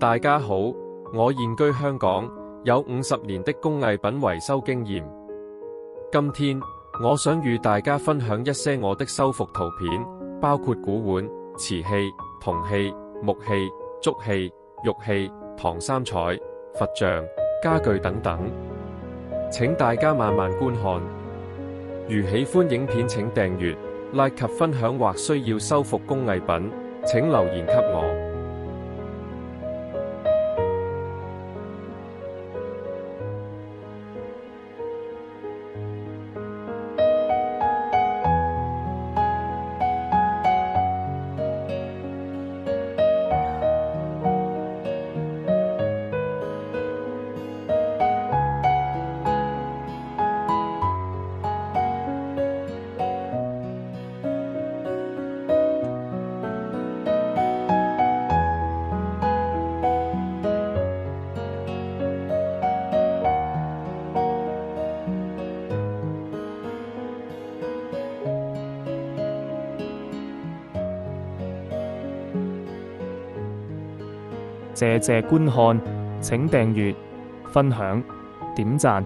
大家好，我現居香港，有50年的工藝品維修經驗。今天我想與大家分享一些我的修復圖片，包括古碗、瓷器、銅器、木器、竹器、玉器、唐三彩、佛像、家具等等，請大家慢慢觀看。如喜歡影片請訂閱、like 及分享，或需要修復工藝品，請留言給我。謝謝觀看，請訂閱、分享、點讚。